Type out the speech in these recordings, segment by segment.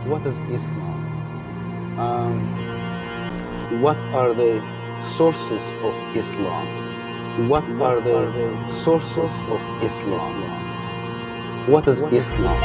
What is Islam? What are the sources of Islam? What are the sources of Islam? What is Islam?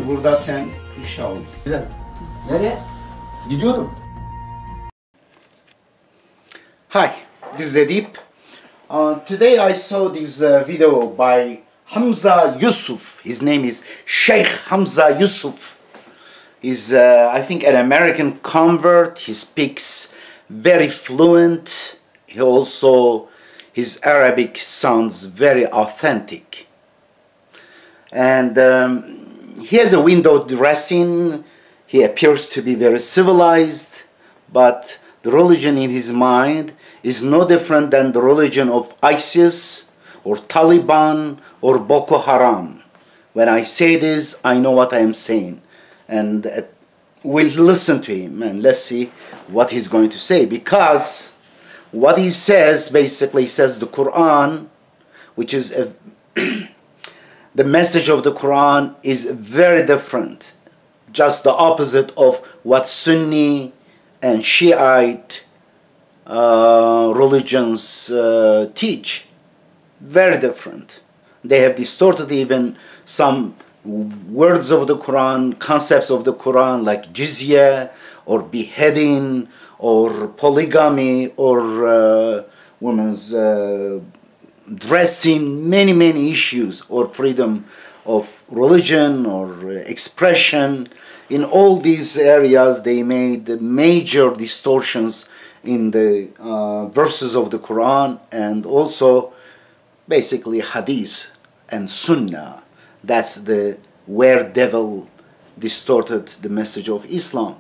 Burada sen ifşa oldun. Güzel. Nereye? Gidiyorum. Hi, this is Edip. Today I saw this video by Hamza Yusuf. His name is Sheikh Hamza Yusuf. He's, I think, an American convert. He speaks very fluent. His Arabic sounds very authentic. And he has a window dressing. He appears to be very civilized, but the religion in his mind is no different than the religion of ISIS or Taliban or Boko Haram. When I say this, I know what I am saying. And we'll listen to him and let's see what he's going to say. Because what he says, basically, says the Quran, which is the message of the Quran is very different. Just the opposite of what Sunni and Shiite religions teach. Very different. They have distorted even some words of the Quran, concepts of the Quran, like jizya or beheading or polygamy or women's dressing, many issues, or freedom of religion or expression. In all these areas they made major distortions in the verses of the Quran, and also basically hadith and sunnah. That's where devil distorted the message of Islam.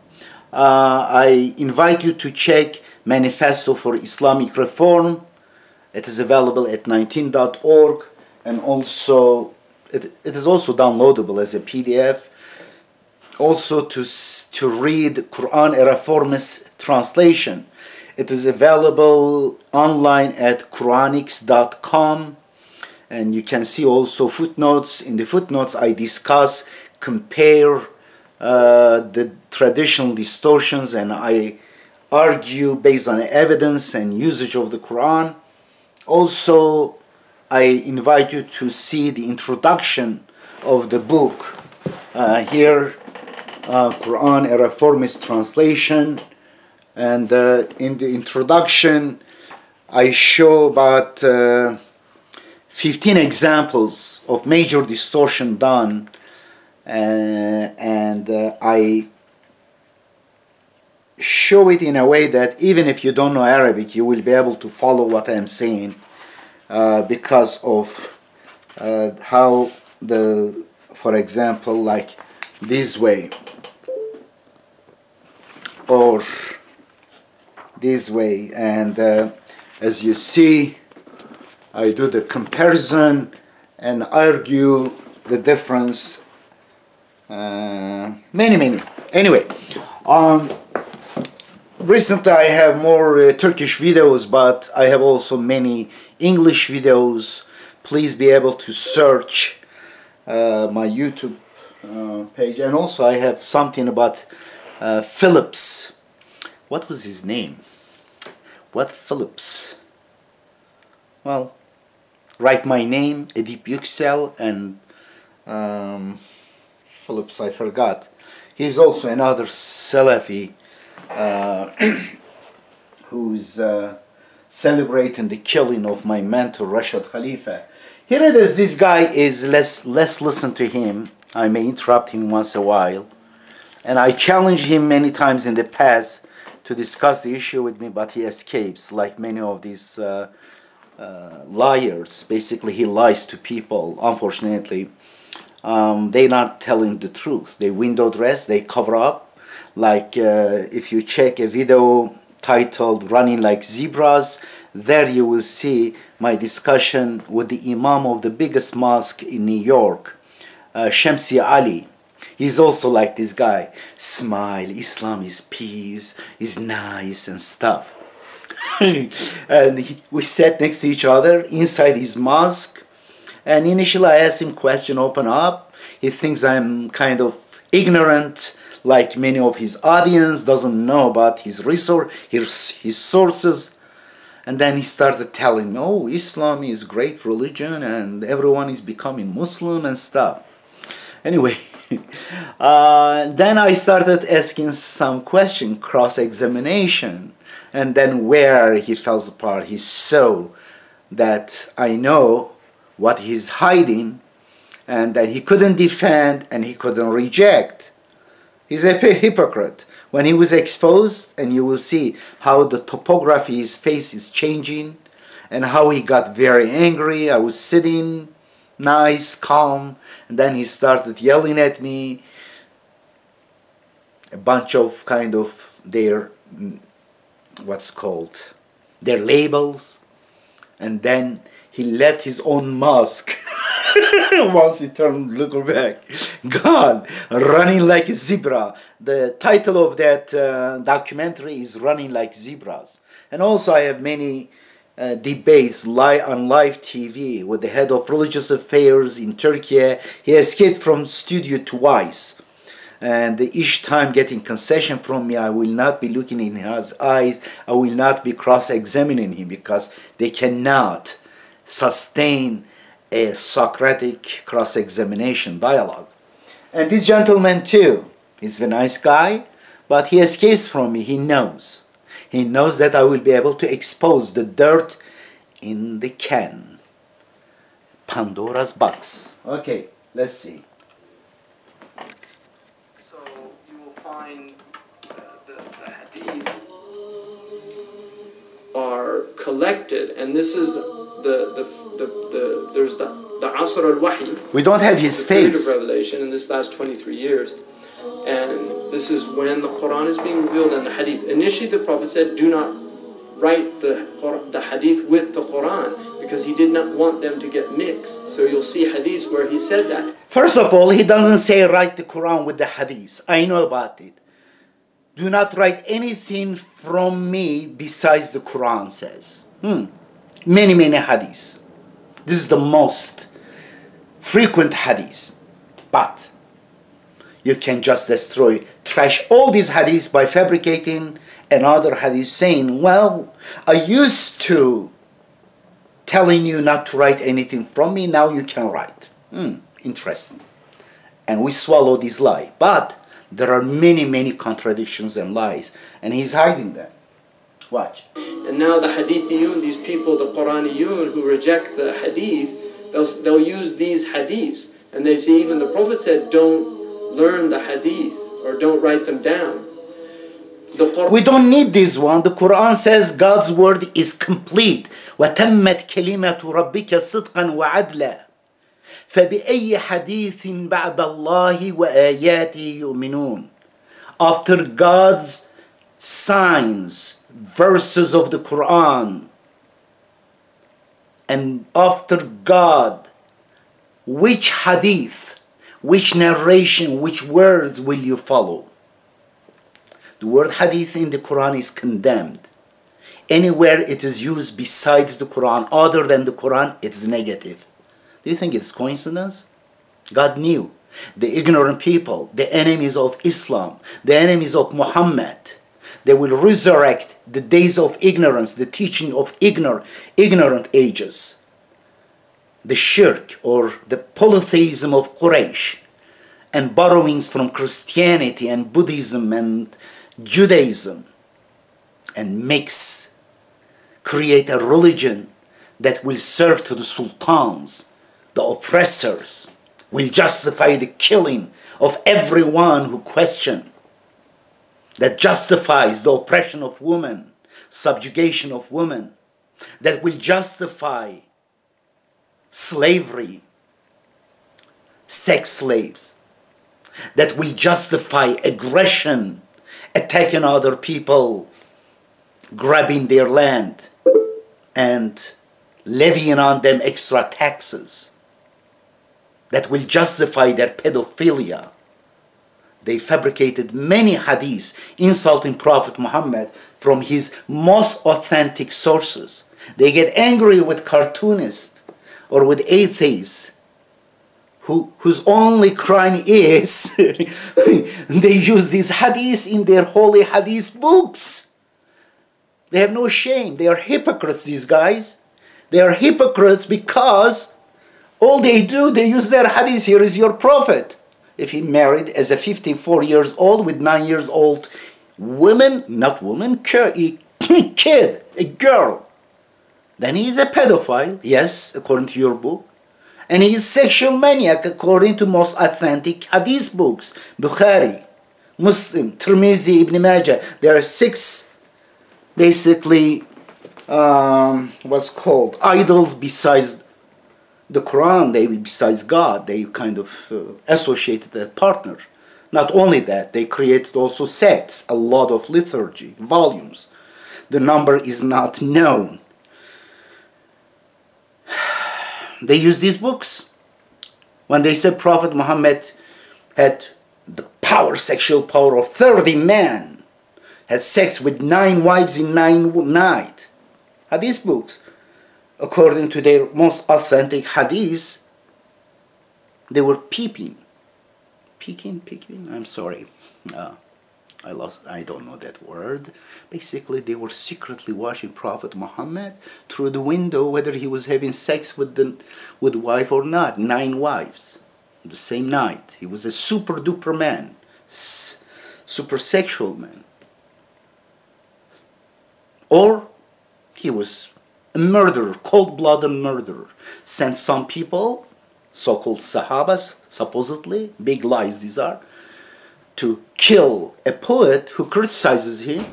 I invite you to check Manifesto for Islamic Reform. It is available at 19.org, and also it is also downloadable as a PDF. Also to read Quran a Reformist translation. It is available online at Quranics.com, and you can see also footnotes. In the footnotes I discuss, compare the traditional distortions, and I argue based on evidence and usage of the Quran. Also, I invite you to see the introduction of the book. Here, Quran, a Reformist translation. And in the introduction, I show about 15 examples of major distortion done. And I show it in a way that even if you don't know Arabic, you will be able to follow what I am saying, because of how for example, like this way or this way, and as you see, I do the comparison and argue the difference. Many. Anyway, recently I have more Turkish videos, but I have also many English videos. Please be able to search my YouTube page. And also I have something about Phillips. What was his name? What Phillips? Well, write my name, Edip Yuksel, and Phillips, I forgot. He's also another Salafi who's celebrating the killing of my mentor Rashid Khalifa. Here it is. This guy is, let's listen to him. I may interrupt him once a while, and I challenged him many times in the past to discuss the issue with me, but he escapes, like many of these liars. Basically, he lies to people. Unfortunately, they're not telling the truth. They window dress, they cover up. Like if you check a video titled "Running Like Zebras," there you will see my discussion with the Imam of the biggest mosque in New York, Shamsi Ali. He's also like this guy. Smile, Islam is peace, is nice and stuff. And we sat next to each other inside his mosque. And initially I asked him question, open up. He thinks I'm kind of ignorant, like many of his audience, doesn't know about his resource, his sources. And then he started telling me, oh, Islam is great religion and everyone is becoming Muslim and stuff. Anyway, then I started asking some question, cross-examination. And then where he fell apart, he saw that I know what he's hiding and that he couldn't defend and he couldn't reject. He's a hypocrite. When he was exposed, and you will see how the topography, his face is changing and how he got very angry. I was sitting nice, calm, and then he started yelling at me a bunch of kind of their what's called their labels, and then he left his own mosque. Once he turned, look back, gone, running like a zebra. The title of that documentary is "Running Like Zebras." And also I have many debates on live TV with the head of religious affairs in Turkey. He escaped from studio twice. And each time getting concession from me, I will not be looking in his eyes. I will not be cross-examining him because they cannot sustain a Socratic cross-examination dialogue. And this gentleman too, he's a nice guy, but he escapes from me. He knows. He knows that I will be able to expose the dirt in the can. Pandora's box. Okay, let's see. Are collected, and this is there's the Asr al-Wahy. We don't have his face. Of revelation in this last 23 years, and this is when the Quran is being revealed and the Hadith. Initially, the Prophet said, "Do not write the Hadith with the Quran," because he did not want them to get mixed. So you'll see Hadiths where he said that. First of all, he doesn't say write the Quran with the Hadith. I know about it. Do not write anything from me besides the Quran says. Many hadiths. This is the most frequent hadith. But you can just trash all these hadiths by fabricating another hadith saying, well, I used to telling you not to write anything from me, now you can write. Interesting. And we swallow this lie. But there are many contradictions and lies, and he's hiding them. Watch. And now the Hadithiyun, these people, the Quraniyun who reject the Hadith, they'll use these Hadiths. And they say, even the Prophet said, don't learn the Hadith, or don't write them down. We don't need this one. The Quran says God's word is complete. وَتَمَّتْ كَلِمَةُ رَبِّكَ صِدْقًا وَعَدْلًا فَبِأَيِّ حَدِيثٍ بَعْدَ اللَّهِ وَآيَاتِهِ يُؤْمِنُونَ. After God's signs, verses of the Quran, and after God, which hadith, which narration, which words will you follow? The word hadith in the Quran is condemned. Anywhere it is used besides the Quran, other than the Quran, it's negative. Do you think it's coincidence? God knew. The ignorant people, the enemies of Islam, the enemies of Muhammad, they will resurrect the days of ignorance, the teaching of ignorant ages. The shirk or the polytheism of Quraysh and borrowings from Christianity and Buddhism and Judaism, and create a religion that will serve to the sultans, the oppressors, will justify the killing of everyone who questions, that justifies the oppression of women, subjugation of women, that will justify slavery, sex slaves, that will justify aggression, attacking other people, grabbing their land, and levying on them extra taxes, that will justify their pedophilia. They fabricated many hadiths insulting Prophet Muhammad from his most authentic sources. They get angry with cartoonists or with atheists whose only crime is they use these hadiths in their holy hadith books. They have no shame. They are hypocrites, these guys. They are hypocrites because all they do, they use their hadith. Here is your prophet. If he married as a 54 years old with 9 years old woman, not woman, kid, a girl, then he is a pedophile, yes, according to your book. And he is sexual maniac according to most authentic hadith books. Bukhari, Muslim, Tirmizi, Ibn Majah. There are 6 basically what's called idols besides the Quran. They besides God, they kind of associated a partner. Not only that, they created also sects, a lot of liturgy, volumes. The number is not known. They use these books. When they said Prophet Muhammad had the power, sexual power of 30 men, had sex with 9 wives in 9 nights. Hadith books, according to their most authentic hadiths, they were peeking. Peeking? I'm sorry. I don't know that word. Basically, they were secretly watching Prophet Muhammad through the window, whether he was having sex with wife or not. 9 wives, the same night. He was a super duper man, super sexual man. Or he was a murderer, cold-blooded murderer. Sent some people, so-called Sahabas, supposedly, big lies these are, to kill a poet who criticizes him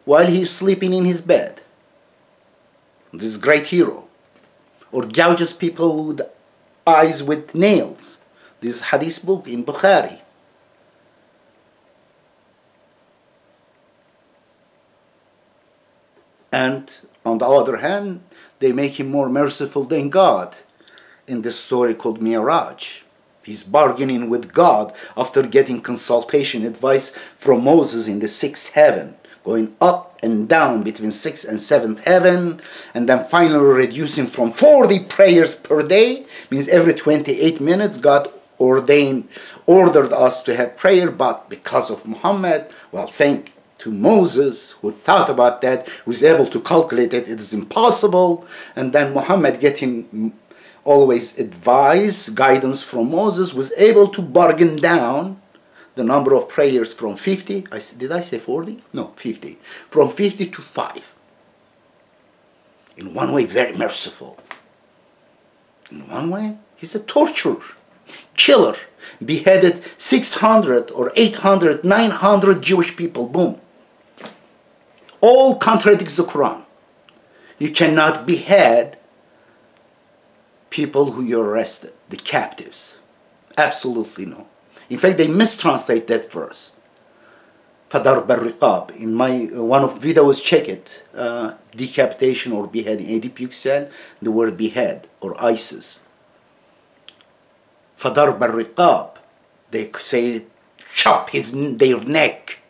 while he's sleeping in his bed. This great hero. Or gouges people with eyes with nails. This hadith book in Bukhari. And on the other hand, they make him more merciful than God in this story called Mi'raj. He's bargaining with God after getting consultation advice from Moses in the 6th heaven, going up and down between 6th and 7th heaven, and then finally reducing from 40 prayers per day, means every 28 minutes God ordered us to have prayer, but because of Muhammad, well, thank to Moses, who thought about that, who was able to calculate it is impossible, and then Muhammad getting always advice, guidance from Moses, was able to bargain down the number of prayers from 50, did I say 40? No, 50. From 50 to 5. In one way, very merciful. In one way, he's a torturer, killer, beheaded 600 or 800, 900 Jewish people, boom. All contradicts the Quran. You cannot behead people who you arrested, the captives. Absolutely no. In fact, they mistranslate that verse. Fadar bar-riqab. In my one of videos, check it. Decapitation or beheading. Edip Yuksel, the word behead or ISIS. Fadar bar-riqab. They say chop their neck.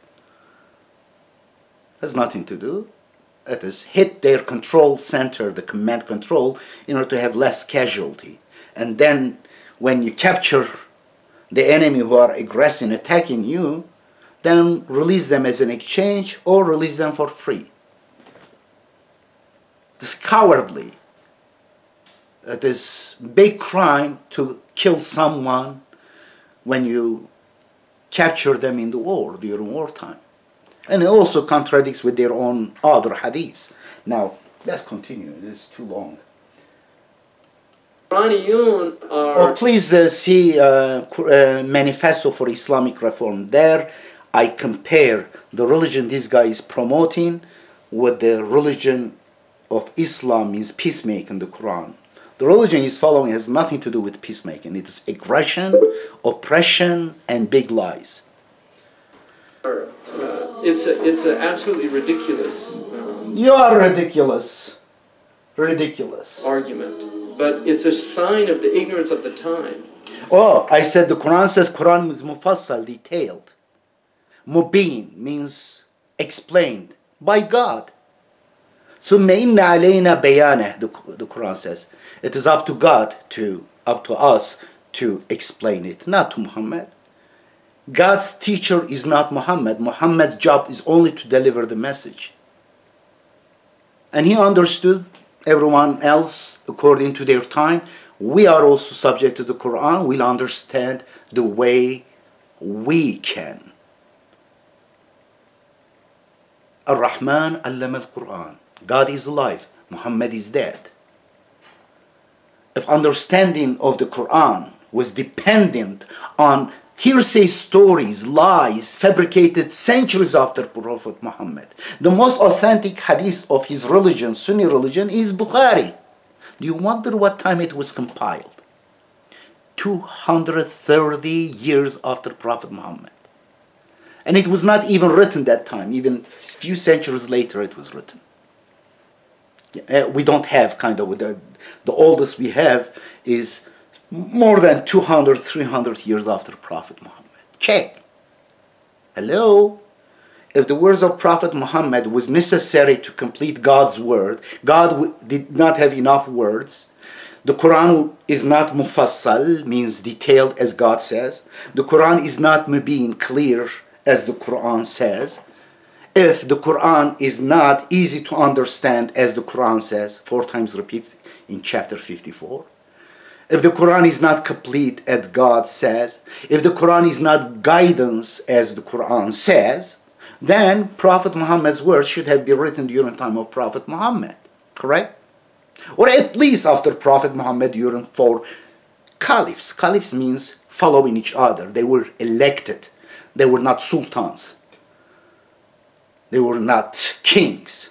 Has nothing to do. It is hit their control center, the command control, in order to have less casualty. And then when you capture the enemy who are aggressing, attacking you, then release them as an exchange or release them for free. It's cowardly. It is big crime to kill someone when you capture them in the war, during wartime. And it also contradicts with their own other hadiths. Now, let's continue. It's too long. Quraniyun are... Or please see Manifesto for Islamic Reform. There, I compare the religion this guy is promoting with the religion of Islam means peacemaking, the Quran. The religion he's following has nothing to do with peacemaking. It is aggression, oppression, and big lies. It's a absolutely ridiculous You are ridiculous. Ridiculous. argument, but it's a sign of the ignorance of the time. Oh, I said the Quran says Quran is mufassal, detailed. Mubin means explained by God. ثُمَّ إِنَّ عَلَيْنَا بَيَانَهُ, the Quran says. It is up to God, up to us to explain it, not to Muhammad. God's teacher is not Muhammad. Muhammad's job is only to deliver the message. And he understood everyone else according to their time. We are also subject to the Quran. We'll understand the way we can. Ar-Rahman allama al-Quran. God is alive. Muhammad is dead. If understanding of the Quran was dependent on hearsay stories, lies, fabricated centuries after Prophet Muhammad, the most authentic hadith of his religion, Sunni religion, is Bukhari. Do you wonder what time it was compiled? 230 years after Prophet Muhammad. And it was not even written that time. Even a few centuries later it was written. We don't have the oldest we have is more than 200, 300 years after Prophet Muhammad. Check. Hello? If the words of Prophet Muhammad was necessary to complete God's word, God did not have enough words. The Quran is not mufassal, means detailed as God says. The Quran is not mubin, clear as the Quran says. If the Quran is not easy to understand as the Quran says, 4 times repeated in chapter 54. If the Quran is not complete as God says, if the Quran is not guidance as the Quran says, then Prophet Muhammad's words should have been written during the time of Prophet Muhammad, correct? Or at least after Prophet Muhammad during 4 caliphs. Caliphs means following each other. They were elected. They were not sultans. They were not kings,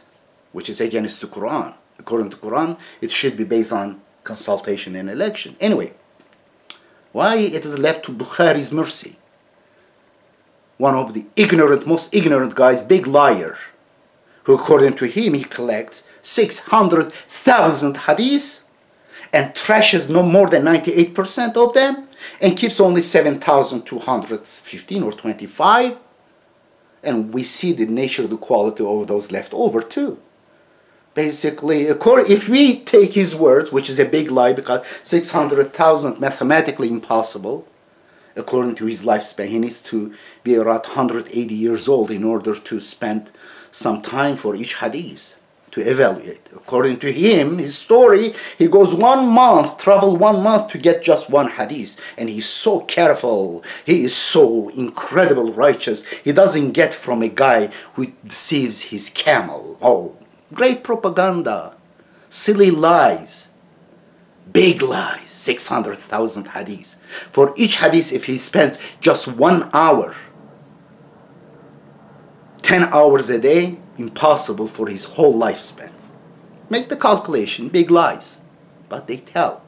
which is against the Quran. According to Quran, it should be based on consultation and election. Anyway, why it is left to Bukhari's mercy? One of the most ignorant guys, big liar, who according to him, he collects 600,000 hadiths and trashes no more than 98% of them and keeps only 7,215 or 25. And we see the nature of the quality of those left over too. Basically, if we take his words, which is a big lie because 600,000 mathematically impossible, according to his lifespan, he needs to be around 180 years old in order to spend some time for each hadith to evaluate. According to him, his story, he goes 1 month, travel 1 month to get just one hadith. And he's so careful. He is so incredible righteous. He doesn't get from a guy who deceives his camel. Oh, great propaganda. Silly lies. Big lies. 600,000 hadiths. For each hadith, if he spends just 1 hour, 10 hours a day, impossible for his whole lifespan. Make the calculation, big lies. But they tell.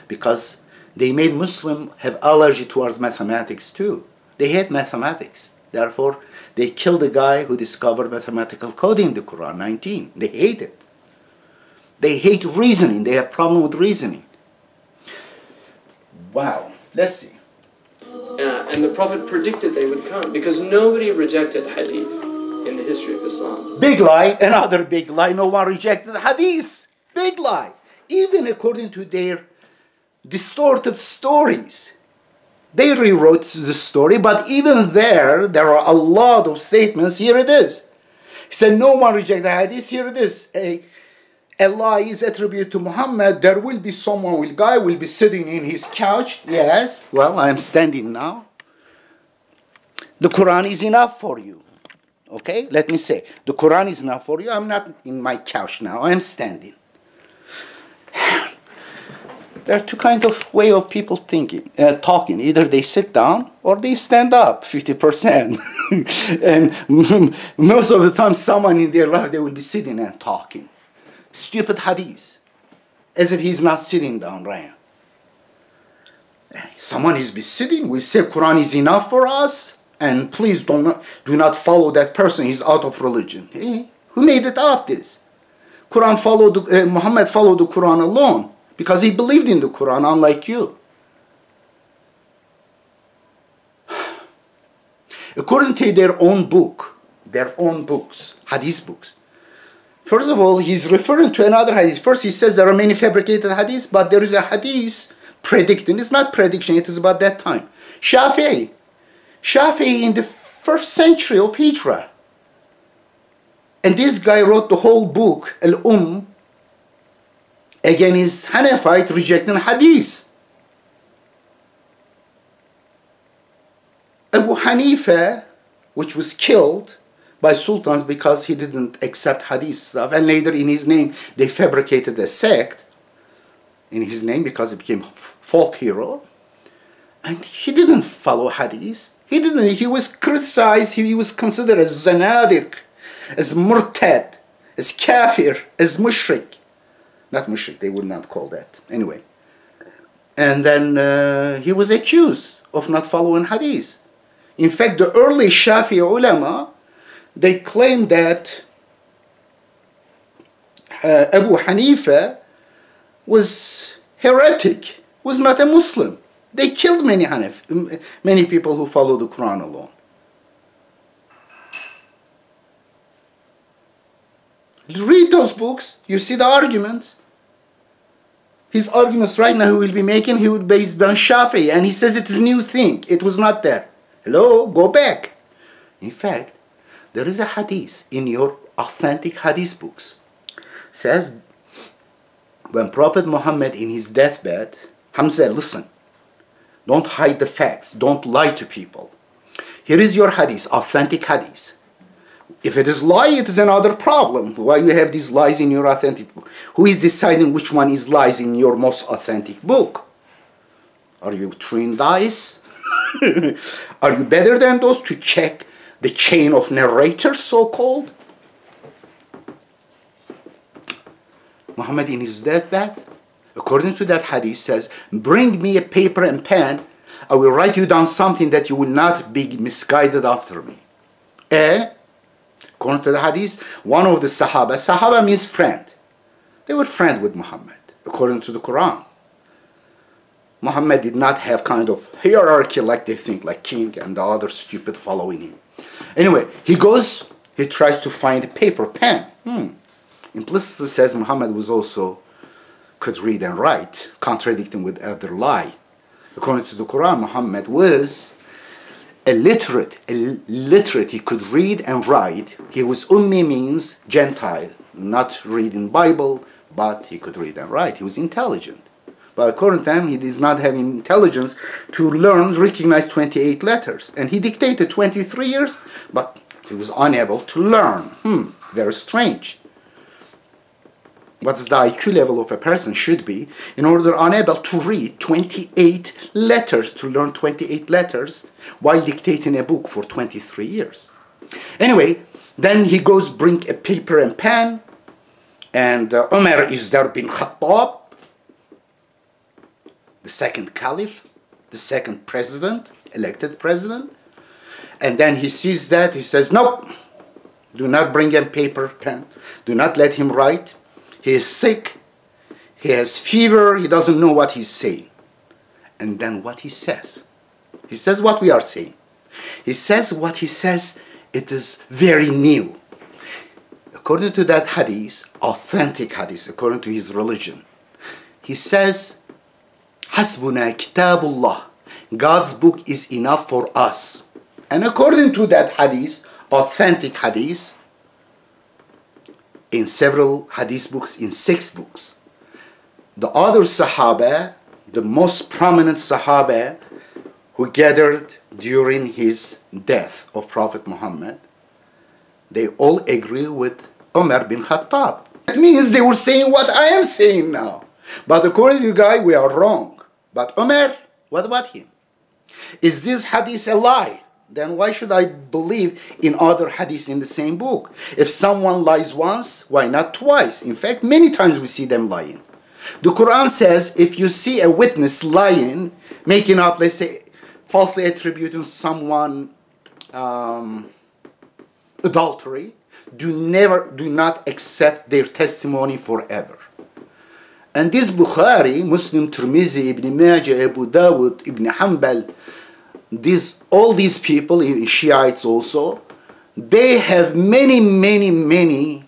Because they made Muslims have allergy towards mathematics too. They hate mathematics. Therefore, they killed the guy who discovered mathematical coding in the Quran, 19. They hate it. They hate reasoning. They have problem with reasoning. Wow. Let's see. And the Prophet predicted they would come because nobody rejected hadith in the history of Islam. Big lie, another big lie. No one rejected the hadith. Big lie. Even according to their distorted stories. They rewrote the story, but even there are a lot of statements. Here it is. He said, no one rejected the hadith. Here it is. A lie is attributed to Muhammad. There will be someone, guy will be sitting in his couch. Yes, well, I am standing now. The Quran is enough for you. Okay, let me say, the Quran is enough for you. I'm not in my couch now. I am standing. There are 2 kinds of way of people thinking, talking. Either they sit down or they stand up, 50%. And most of the time, someone in their life, they will be sitting and talking. stupid hadith. As if he's not sitting down, right? Someone is be sitting, we say Quran is enough for us, and please do not follow that person, he's out of religion. Hey, who made it up this? Muhammad followed the Quran alone because he believed in the Quran, unlike you. According to their own books, hadith books. First of all, he's referring to another hadith. First, he says there are many fabricated hadiths, but there is a hadith predicting. It's not prediction, it is about that time. Shafi'i in the 1st century of Hijrah. And this guy wrote the whole book, against Hanafite rejecting hadith. Abu Hanifa, which was killed by sultans because he didn't accept hadith stuff, and later in his name they fabricated a sect in his name because he became folk hero, and he didn't follow hadith. He was criticized, he was considered as zanadik, as murtad, as kafir, as mushrik. Not mushrik, they would not call that. Anyway. And then he was accused of not following hadith. In fact, the early Shafi'i ulama, they claimed that Abu Hanifa was heretic, was not a Muslim. They killed many people who follow the Quran alone. Read those books, you see the arguments. His arguments right now he will be making, he would base on Shafi'i, and he says it is a new thing. It was not there. Hello, go back. In fact, there is a hadith in your authentic hadith books. Says, when Prophet Muhammad in his deathbed, Hamza, listen, don't hide the facts, don't lie to people. Here is your hadith, authentic hadith. If it is lie, it is another problem. Why you have these lies in your authentic book? Who is deciding which one is lies in your most authentic book? Are you throwing dice? Are you better than those to check the chain of narrators, so-called? Muhammad in his deathbed, according to that hadith, says, bring me a paper and pen, I will write you down something that you will not be misguided after me. And according to the hadith, one of the Sahaba means friend. They were friends with Muhammad, according to the Quran. Muhammad did not have kind of hierarchy like they think, like king and the other stupid following him. Anyway, he tries to find a paper, pen. Implicitly says Muhammad could read and write, contradicting with other lie. According to the Quran, Muhammad was illiterate, he could read and write. He was ummi, means Gentile, not reading Bible, but he could read and write. He was intelligent. But according to him, he does not have intelligence to recognize 28 letters. And he dictated 23 years, but he was unable to learn. Very strange. What's the IQ level of a person should be in order unable to read 28 letters, to learn 28 letters while dictating a book for 23 years. Anyway, then he goes bring a paper and pen, and Umar is there bin Khattab, the second caliph, the second president, elected president, and then he sees that, he says, no, do not bring him paper, pen, do not let him write. He is sick, he has fever, he doesn't know what he's saying. And then what he says what we are saying. He says what he says, it is very new. According to that hadith, authentic hadith, according to his religion, he says, Hasbuna kitabullah, God's book is enough for us. And according to that hadith, authentic hadith, in several hadith books, in 6 books, the other Sahaba, the most prominent Sahaba who gathered during his death of Prophet Muhammad, they all agree with Umar bin Khattab. That means they were saying what I am saying now. But according to you guys, we are wrong. But Umar, what about him? Is this hadith a lie? then why should I believe in other hadiths in the same book? If someone lies once, why not twice? In fact, many times we see them lying. The Quran says if you see a witness lying, making up, let's say, falsely attributing someone adultery, do not accept their testimony forever. And this Bukhari, Muslim, Tirmizi, Ibn Majah, Abu Dawud, Ibn Hanbal, all these people, Shiites also, they have many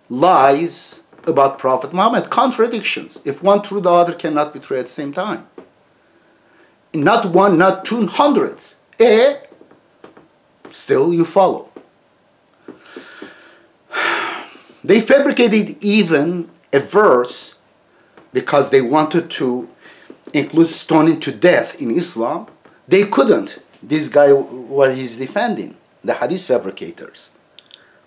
lies about Prophet Muhammad, contradictions. If one true, the other cannot be true at the same time. Not one, not two, hundreds. Still you follow. They fabricated even a verse because they wanted to include stoning to death in Islam. They couldn't. This guy, what he's defending, the hadith fabricators.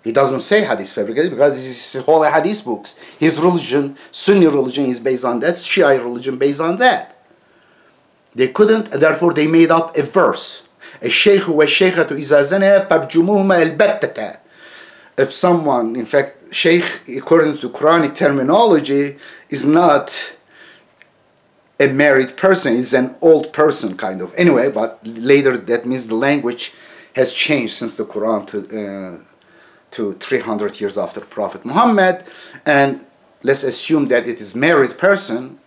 He doesn't say hadith fabricators because this is whole hadith books. His religion, Sunni religion, is based on that. Shiite religion based on that. They couldn't, and therefore they made up a verse. الشيخ والشيخة إذا زنيا فارجموهما البتة. If someone, in fact, Sheikh, according to Quranic terminology, is not a married person, it's an old person kind of. Anyway, but later that means the language has changed since the Quran to 300 years after Prophet Muhammad. And let's assume that it is married person,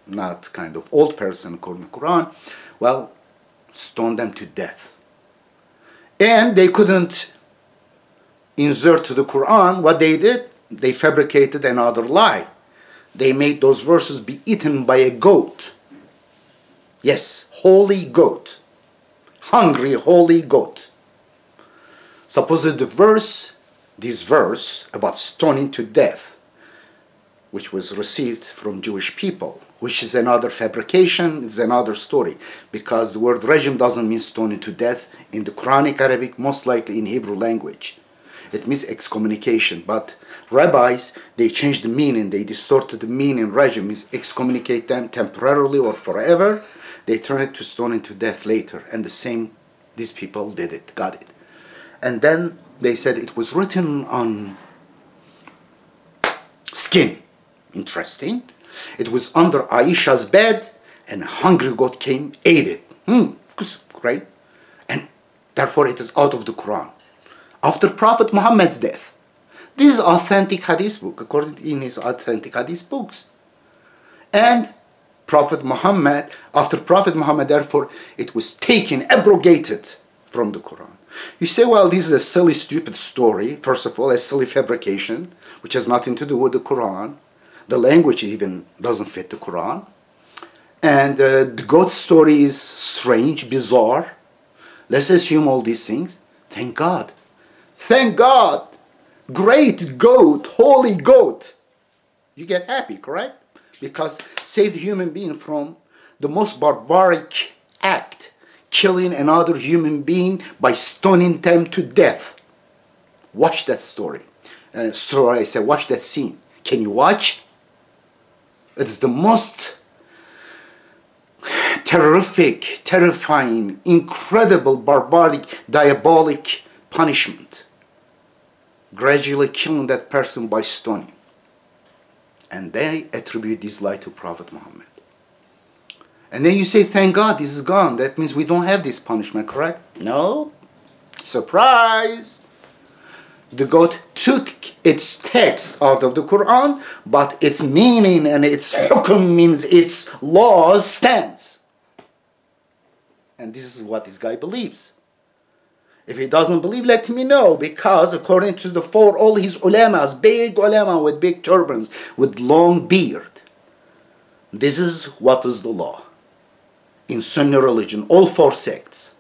not kind of old person according to the Quran. Well, stone them to death. And they couldn't insert to the Quran what they did. They fabricated another lie. They made those verses be eaten by a goat. Yes, holy goat. Hungry, holy goat. Suppose this verse about stoning to death, which was received from Jewish people, which is another fabrication, is another story. Because the word regime doesn't mean stoning to death in the Quranic Arabic, most likely in Hebrew language. It means excommunication. But rabbis, they changed the meaning, they distorted the meaning. Regime means excommunicate them temporarily or forever. They turned it to stoning to death later. And the same, these people did it, got it. And then they said it was written on skin. Interesting. It was under Aisha's bed, and a hungry goat came, ate it. Right? And therefore it is out of the Quran. After Prophet Muhammad's death. This is authentic hadith book, according in his authentic hadith books. And Prophet Muhammad, after Prophet Muhammad, therefore, it was taken, abrogated from the Quran. You say, well, this is a silly, stupid story. First of all, a silly fabrication, which has nothing to do with the Quran. The language even doesn't fit the Quran. And the goat story is strange, bizarre. Let's assume all these things. Thank God. Thank God. Great goat, holy goat. You get happy, correct? Because saved human being from the most barbaric act, killing another human being by stoning them to death. Watch that story. Sorry, I said watch that scene. Can you watch? It's the most terrific, terrifying, incredible, barbaric, diabolic punishment. Gradually killing that person by stoning. And they attribute this lie to Prophet Muhammad. And then you say, thank God, this is gone. That means we don't have this punishment, correct? No. Surprise! The goat took its text out of the Quran, but its meaning and its hukum means its law stands. And this is what this guy believes. If he doesn't believe, let me know, because according to all his ulamas, big ulama with big turbans, with long beard, this is what is the law in Sunni religion, all four sects.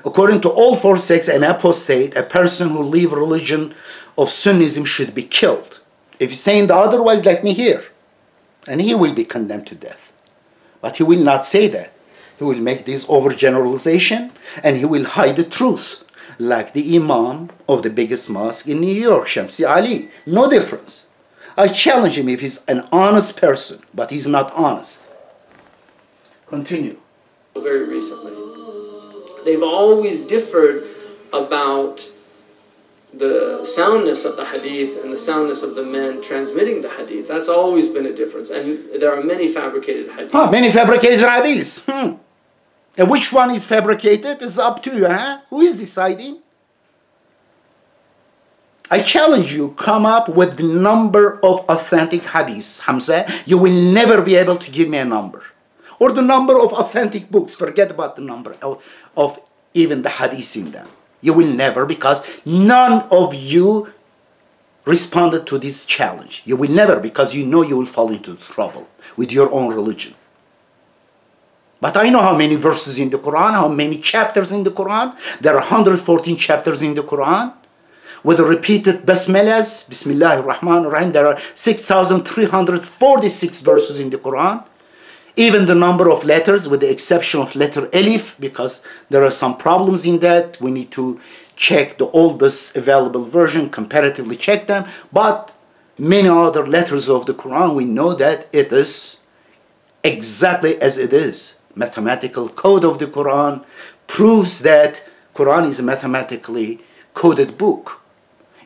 According to all four sects, an apostate, a person who leaves religion of Sunnism should be killed. If he's saying the otherwise, let me hear. And he will be condemned to death. But he will not say that. He will make this overgeneralization and he will hide the truth. Like the imam of the biggest mosque in New York, Shamsi Ali. No difference. I challenge him if he's an honest person, but he's not honest. Continue. Very recently. they've always differed about the soundness of the hadith and the soundness of the men transmitting the hadith. That's always been a difference. And there are many fabricated hadiths. Many fabricated hadiths. And which one is fabricated? It's up to you, huh? Who is deciding? I challenge you, come up with the number of authentic hadiths, Hamza. You will never be able to give me a number. Or the number of authentic books. Forget about the number of even the hadiths in them. You will never, because none of you responded to this challenge. You will never, because you know you will fall into trouble with your own religion. But I know how many verses in the Quran, how many chapters in the Quran. There are 114 chapters in the Quran. With the repeated basmalas, Bismillahir Rahmanir Rahim, there are 6,346 verses in the Quran. Even the number of letters, with the exception of letter Alif, because there are some problems in that. We need to check the oldest available version, comparatively check them. But many other letters of the Quran, we know that it is exactly as it is. Mathematical code of the Quran proves that Quran is a mathematically coded book.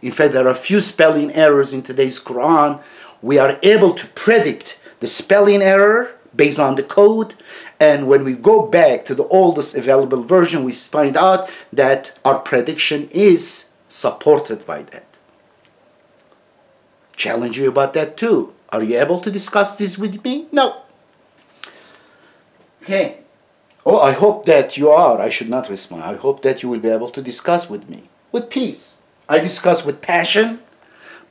In fact, there are few spelling errors in today's Quran. We are able to predict the spelling error based on the code, and when we go back to the oldest available version, we find out that our prediction is supported by that. Challenge you about that too. Are you able to discuss this with me? No. Okay. Oh, I hope that you are. I should not respond. I hope that you will be able to discuss with me with peace. I discuss with passion,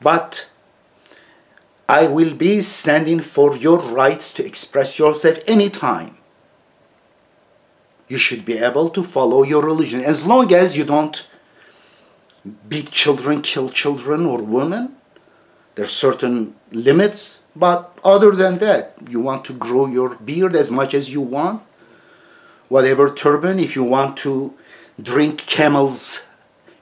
but I will be standing for your rights to express yourself anytime. You should be able to follow your religion as long as you don't beat children, kill children or women. There are certain limits, but other than that, you want to grow your beard as much as you want. Whatever turban, if you want to drink camel's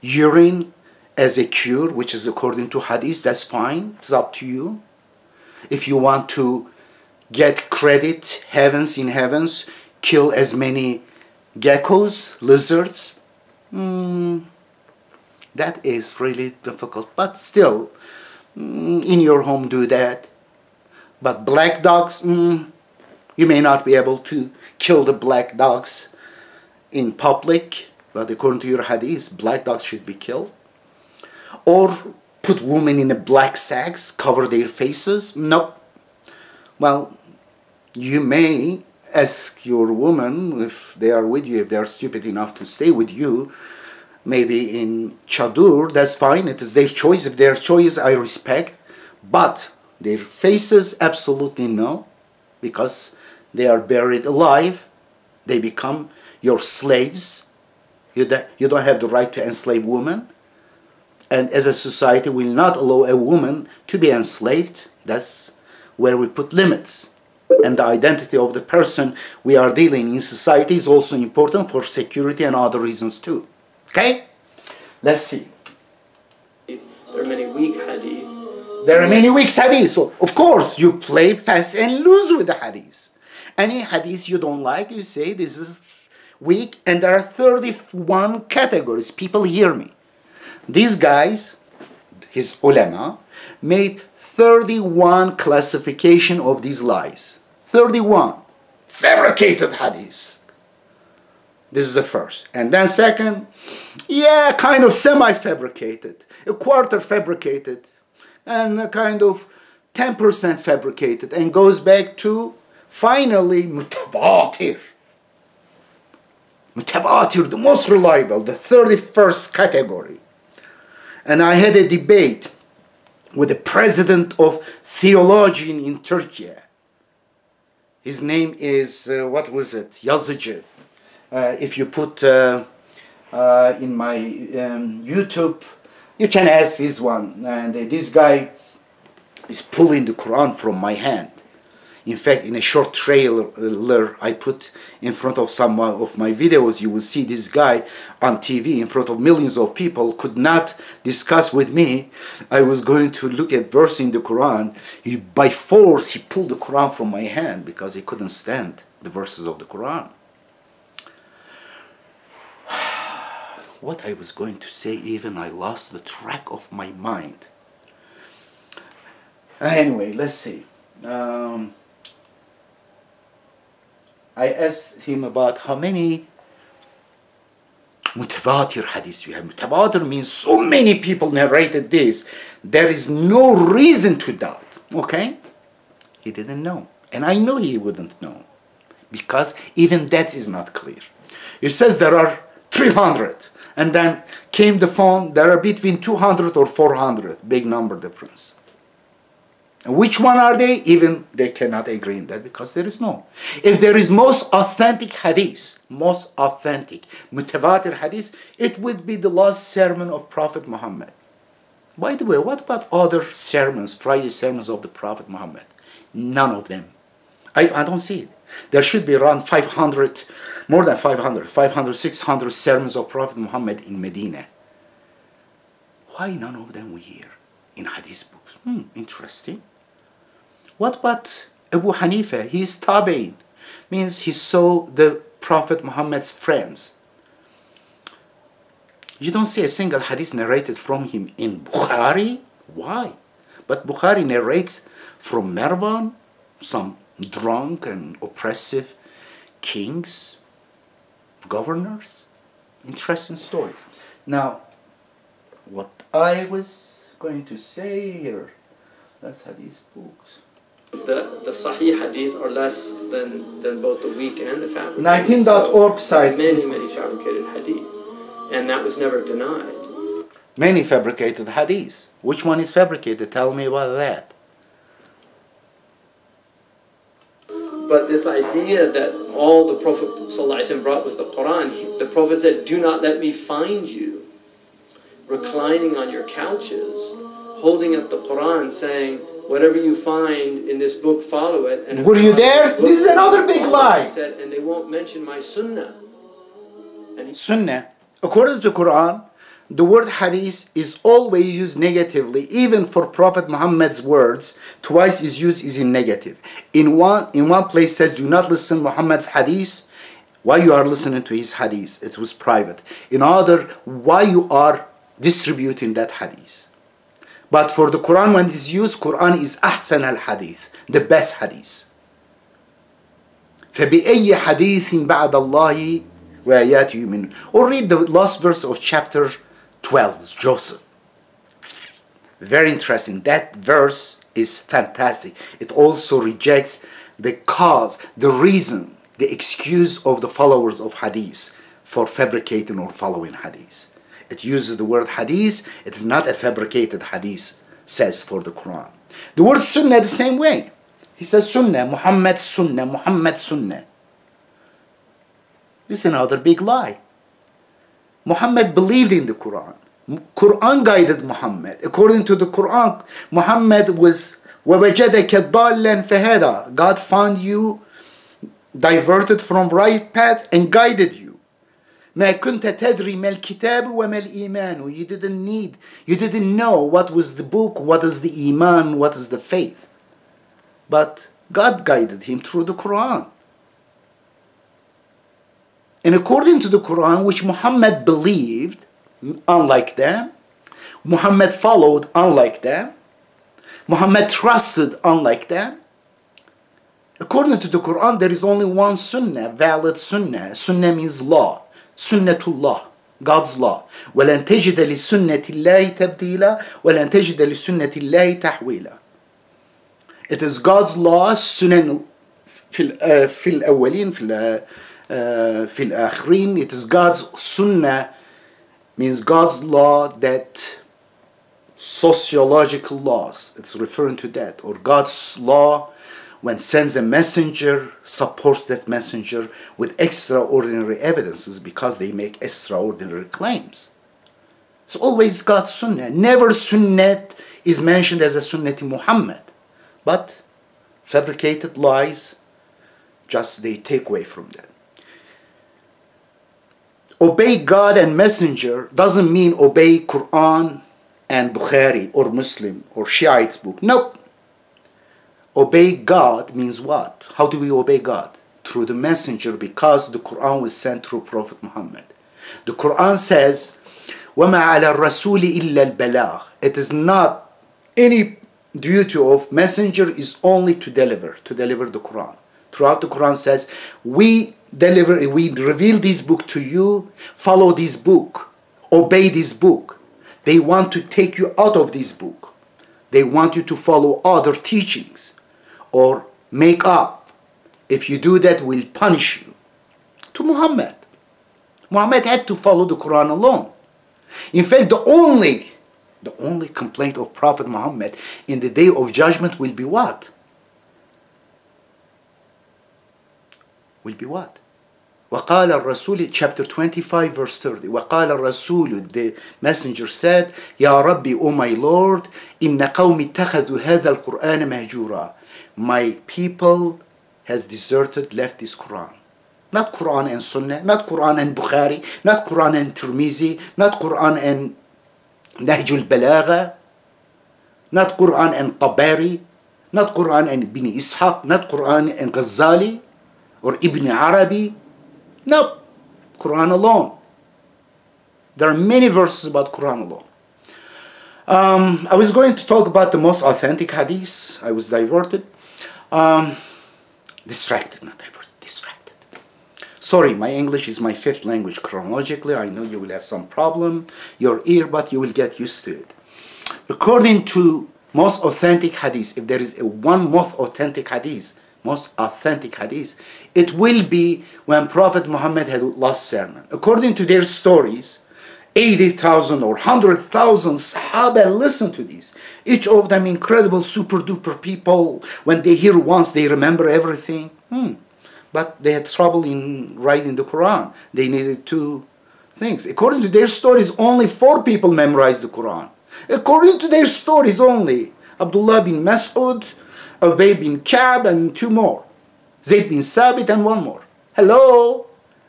urine as a cure, which is according to hadith, that's fine. It's up to you. If you want to get credit, heavens in heavens, kill as many geckos, lizards, that is really difficult. But still, in your home do that. But black dogs, you may not be able to kill the black dogs in public, but according to your hadith, black dogs should be killed. Or put women in a black sacks, cover their faces. No. Well, you may ask your woman, if they are with you, if they are stupid enough to stay with you, maybe in chadur, that's fine. It is their choice. If their choice, I respect. But their faces, absolutely no. Because they are buried alive. They become your slaves. You don't have the right to enslave women. And as a society, we will not allow a woman to be enslaved. That's where we put limits. And the identity of the person we are dealing in society is also important for security and other reasons too. Okay? Let's see. There are many weak hadith. There are many weak hadiths. So, of course, you play fast and loose with the hadiths. Any hadith you don't like, you say this is weak. And there are 31 categories. People hear me. These guys, his ulama, made 31 classification of these lies. 31 fabricated hadiths. This is the first. And then second, yeah, kind of semi-fabricated, a quarter fabricated, and a kind of 10% fabricated, and goes back to finally mutawatir. Mutawatir, the most reliable, the 31st category. And I had a debate with the president of theology in Turkey. His name is, what was it? Yazıcı. If you put in my YouTube, you can ask this one. And this guy is pulling the Quran from my hand. In fact, in a short trailer I put in front of some of my videos, you will see this guy on TV in front of millions of people could not discuss with me. I was going to look at verse in the Quran. By force, he pulled the Quran from my hand because he couldn't stand the verses of the Quran. what I was going to say, even I lost the track of my mind. Anyway, let's see. I asked him about how many mutawatir hadiths you have. Mutawatir means so many people narrated this. There is no reason to doubt. Okay? He didn't know. And I know he wouldn't know. Because even that is not clear. He says there are 300. And then came the phone, there are between 200 or 400. Big number difference. And which one are they? Even they cannot agree in that because there is no. If there is most authentic hadith, most authentic mutawatir hadith, it would be the last sermon of Prophet Muhammad. By the way, what about other sermons, Friday sermons of the Prophet Muhammad? None of them. I don't see it. There should be around 500, more than 500, 600 sermons of Prophet Muhammad in Medina. Why none of them we hear in hadith books? Interesting. What about Abu Hanifa? He's tabi'in. Means he saw the Prophet Muhammad's friends. You don't see a single hadith narrated from him in Bukhari. Why? But Bukhari narrates from Marwan, some drunk and oppressive kings, governors. Interesting stories. Now, what I was going to say here, let's have these books. The Sahih Hadith are less than both the weak and the fabricated. 19.org site. Many fabricated Hadith. And that was never denied. Many fabricated Hadith. Which one is fabricated? Tell me about that. But this idea that all the Prophet ﷺ brought was the Quran, the Prophet said, do not let me find you reclining on your couches, holding up the Quran, saying, whatever you find in this book, follow it. And were you there? This is another big lie. He said, and they won't mention my sunnah. Sunnah. According to Quran, the word hadith is always used negatively. Even for Prophet Muhammad's words, twice is used is in negative. In one place says, do not listen Muhammad's hadith. Why you are listening to his hadith? It was private. In other, why you are distributing that hadith. But for the Quran, when it is used, Quran is ahsan al-hadith, the best hadith. فَبِأَيِّ حَدِيثٍ بَعْدَ اللَّهِ وَآيَاتِ يُؤْمِنُونَ. Or read the last verse of chapter 12, Joseph. Very interesting. That verse is fantastic. It also rejects the cause, the reason, the excuse of the followers of hadith for fabricating or following hadith. It uses the word hadith. It is not a fabricated hadith, says for the Quran. The word sunnah the same way. He says sunnah, Muhammad sunnah, Muhammad sunnah. This is another big lie. Muhammad believed in the Quran. Quran guided Muhammad. According to the Quran, Muhammad was وَوَجَدَكَ ضَالًّا فَهَدَى. God found you diverted from right path and guided you. ما كنت تدري ما الكتاب وما الإيمان. You didn't know what was the book, what is the iman, what is the faith. But God guided him through the Quran. And according to the Quran, which Muhammad believed, unlike them, Muhammad followed, unlike them, Muhammad trusted, unlike them, according to the Quran, there is only one sunnah, valid sunnah. Sunnah means law. Sunnatullah, God's law. وَلَن تَجِدَ لِسُنَّةِ اللَّهِ تَبْدِيلًا وَلَن تَجِدَ لِسُنَّةِ اللَّهِ تَحْوِيلًا. It is God's law, sunan في الأولين في الآخرين. It is God's sunnah, means God's law, that sociological laws, it's referring to that, or God's law when sends a messenger, supports that messenger with extraordinary evidences because they make extraordinary claims. It's always God's sunnah. Never sunnat is mentioned as a sunnati Muhammad. But fabricated lies, just they take away from that. Obey God and messenger doesn't mean obey Quran and Bukhari or Muslim or Shiite's book. Nope. Obey God means what? How do we obey God? Through the messenger, because the Quran was sent through Prophet Muhammad. The Quran says, وَمَا عَلَى الرَّسُولِ إِلَّا الْبَلَاغِ. It is not any duty of messenger is only to deliver the Quran. Throughout the Quran says, we reveal this book to you, follow this book, obey this book. They want to take you out of this book. They want you to follow other teachings or make up. If you do that, we'll punish you. To Muhammad. Muhammad had to follow the Quran alone. In fact, the only complaint of Prophet Muhammad in the day of judgment will be what? Will be what? وَقَالَ الرَّسُولِ, chapter 25, verse 30. وَقَالَ الرَّسُولُ, the messenger said, يَا رَبِّ, O my Lord, إِنَّ قَوْمِ اتَّخَذُوا هَذَا الْقُرْآنَ مَهْجُورًا. My people has deserted, left this Quran. Not Quran and Sunnah, not Quran and Bukhari, not Quran and Tirmizi, not Quran and Nahjul Balagha, not Quran and Tabari, not Quran and Ibn Ishaq, not Quran and Ghazali or Ibn Arabi. No, Quran alone. There are many verses about Quran alone. I was going to talk about the most authentic hadith. I was diverted. Distracted, not diverted, distracted. Sorry, my English is my fifth language chronologically. I know you will have some problem, your ear, but you will get used to it. According to most authentic hadith, if there is one most authentic hadith, it will be when Prophet Muhammad had last sermon. According to their stories, 80,000 or 100,000 Sahaba listen to this. Each of them incredible, super duper people. When they hear once, they remember everything. But they had trouble in writing the Quran. They needed two things. According to their stories, only 4 people memorized the Quran. According to their stories only, Abdullah bin Mas'ud, Ubay bin Ka'b, and 2 more. Zayd bin Sabit and 1 more. Hello?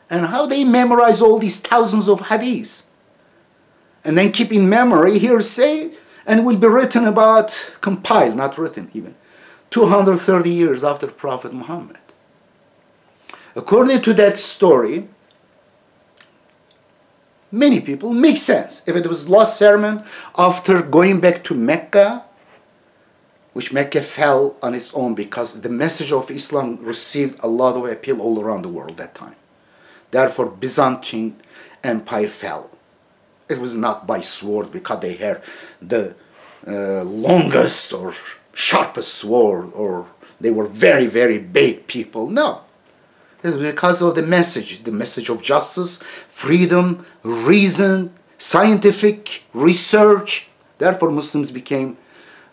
And how they memorize all these thousands of hadiths? And then keep in memory, hearsay, and will be written about, compiled, not written even, 230 years after Prophet Muhammad. According to that story, many people make sense. If it was last sermon after going back to Mecca, which Mecca fell on its own because the message of Islam received a lot of appeal all around the world that time. Therefore, Byzantine Empire fell. It was not by sword because they had the longest or sharpest sword, or they were very, very big people. No. It was because of the message of justice, freedom, reason, scientific research. Therefore, Muslims became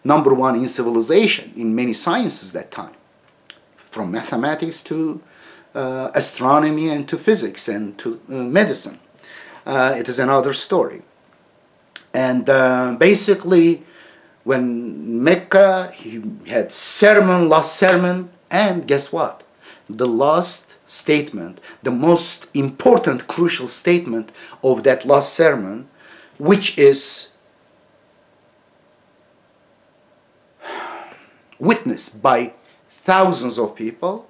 number 1 in civilization in many sciences that time, from mathematics to astronomy and to physics and to medicine. It is another story. And basically, when Mecca, he had last sermon, and guess what? The last statement, the most important, crucial statement of that last sermon, which is witnessed by thousands of people,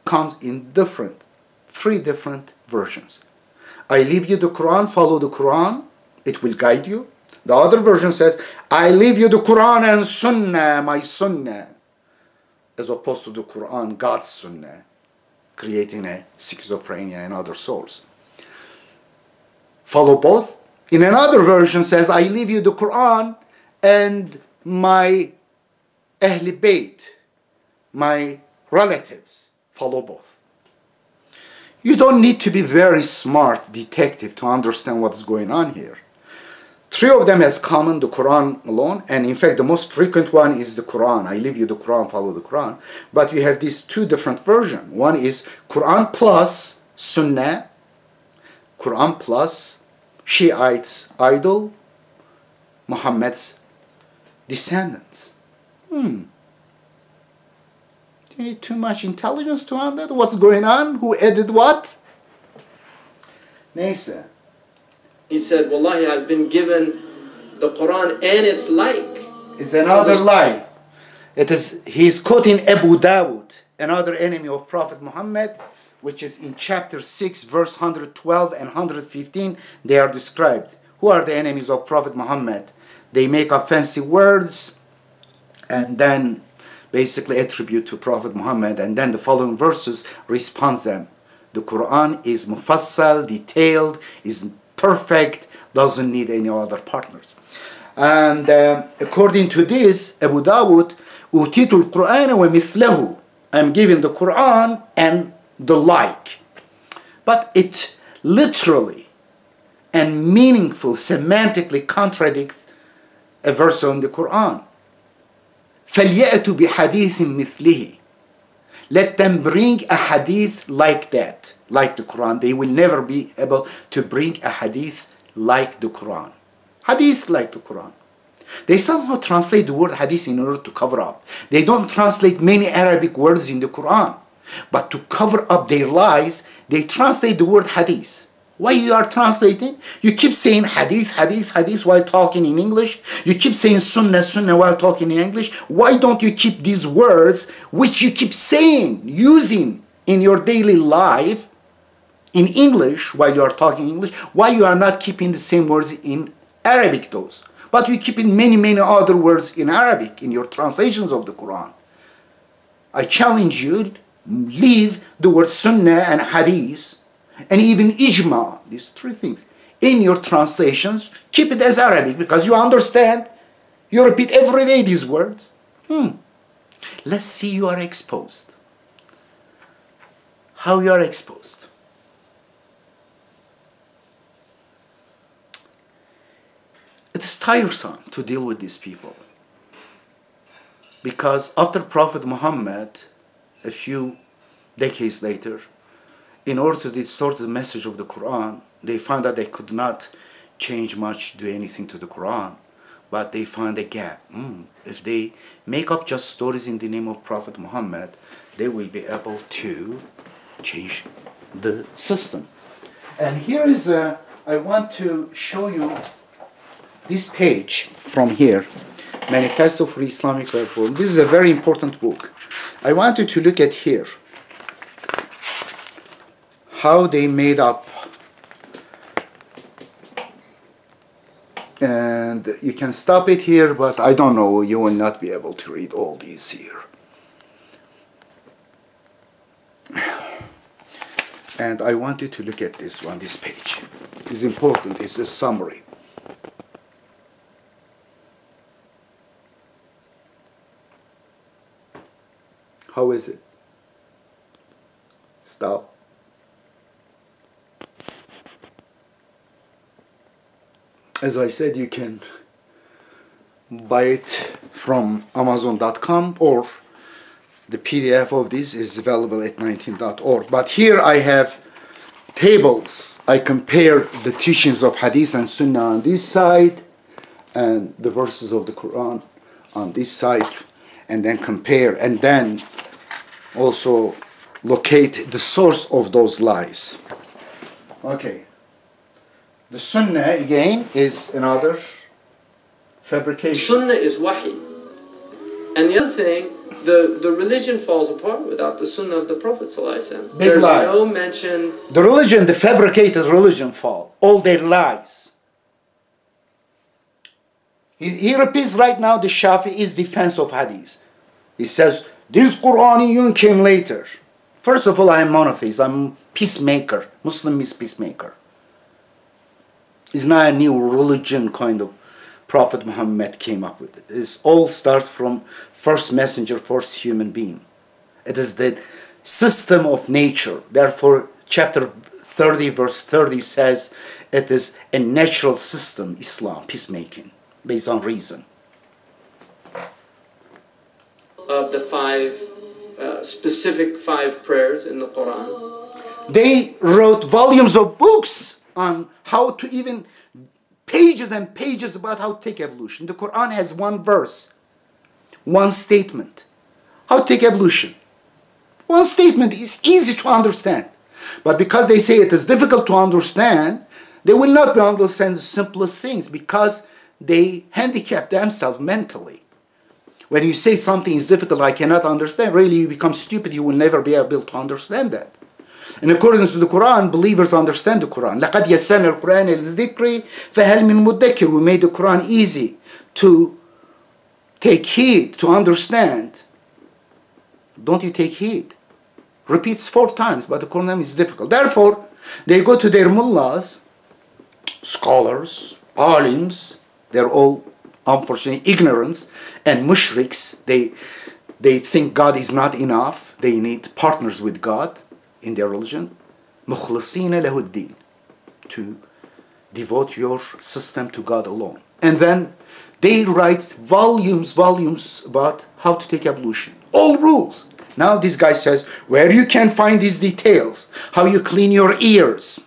comes in 3 different versions. I leave you the Quran, follow the Quran, it will guide you. The other version says, I leave you the Quran and Sunnah, my Sunnah, as opposed to the Quran, God's Sunnah, creating a schizophrenia in other souls. Follow both. In another version says, I leave you the Quran and my Ahl Bayt, my relatives. Follow both. You don't need to be very smart detective to understand what's going on here. 3 of them has common, the Quran alone, and in fact the most frequent one is the Quran. I leave you the Quran, follow the Quran. But you have these 2 different versions. One is Quran plus Sunnah, Quran plus Shiites idol, Muhammad's descendants. Do you need too much intelligence to understand what's going on? Who added what? Neyse. He said, Wallahi, I've been given the Quran and its like. It's another lie. He's quoting Abu Dawud, another enemy of Prophet Muhammad, which is in chapter 6, verse 112 and 115, they are described. Who are the enemies of Prophet Muhammad? They make offensive words and then basically attribute to Prophet Muhammad, and then the following verses respond them. The Quran is mufassal, detailed, is perfect, doesn't need any other partners. And according to this, Abu Dawud, utitul Quran wa mithlahu, I'm given the Quran and the like. But it literally and meaningful, semantically contradicts a verse on the Quran. فَلْيَأْتُوا بِحَدِيثٍ مِثْلِهِ. Let them bring a hadith like that, like the Quran. They will never be able to bring a hadith like the Quran. Hadith like the Quran. They somehow translate the word hadith in order to cover up. They don't translate many Arabic words in the Quran. But to cover up their lies, they translate the word hadith. Why you are translating? You keep saying hadith, hadith, hadith while talking in English. You keep saying sunnah, sunnah while talking in English. Why don't you keep these words which you keep saying, using in your daily life in English while you are talking English? Why you are not keeping the same words in Arabic those? But you keep in many, many other words in Arabic in your translations of the Quran. I challenge you, leave the word sunnah and hadith and even ijma, these three things, in your translations. Keep it as Arabic because you understand. You repeat every day these words. Let's see you are exposed. How you are exposed. It is tiresome to deal with these people. Because after Prophet Muhammad, a few decades later, in order to distort the message of the Quran, they found that they could not change much, do anything to the Quran, but they found a gap. If they make up just stories in the name of Prophet Muhammad, they will be able to change the system. And here is, I want to show you this page from here, Manifesto for Islamic Reform. This is a very important book. I want you to look at here. How they made up, and you can stop it here, but I don't know, you will not be able to read all these here. And I want you to look at this one, this page. It's important, it's a summary. How is it? Stop. As I said, you can buy it from Amazon.com, or the PDF of this is available at 19.org. But here I have tables. I compare the teachings of Hadith and Sunnah on this side and the verses of the Quran on this side, and then compare, and then also locate the source of those lies. Okay. The Sunnah, again, is another fabrication. Sunnah is wahi. And the other thing, the religion falls apart without the Sunnah of the Prophet ﷺ. Big There's lie. no mention. The religion, the fabricated religion fall. All their lies. He repeats right now the Shafi'i's defense of Hadith. He says, this Quraniyun came later. First of all, I am monotheist. I'm peacemaker. Muslim is peacemaker. It's not a new religion kind of Prophet Muhammad came up with it. It all starts from first messenger, first human being. It is the system of nature. Therefore, chapter 30, verse 30 says it is a natural system, Islam, peacemaking, based on reason. Of the specific five prayers in the Quran. They wrote volumes of books on how to, even pages and pages about how to take evolution. The Quran has one verse, one statement. How to take evolution. One statement is easy to understand. But because they say it is difficult to understand, they will not be able to understand the simplest things because they handicap themselves mentally. When you say something is difficult, I cannot understand, really you become stupid, you will never be able to understand that. In accordance to the Quran, believers understand the Quran. لَقَدْ يَسَّرْنَا الْقُرْآنَ لِلذِّكْرِ فَهَلْ مِن مُدَّكِرٍ. We made the Quran easy to take heed, to understand. Don't you take heed? Repeats 4 times, but the Quran is difficult. Therefore, they go to their mullahs, scholars, alims, they're all unfortunately ignorance, and mushriks. They think God is not enough. They need partners with God in their religion. مُخْلِصِينَ لَهُ الدِّينَ. To devote your system to God alone. And then they write volumes about how to take ablution. All rules. Now this guy says, where you can find these details. How you clean your ears.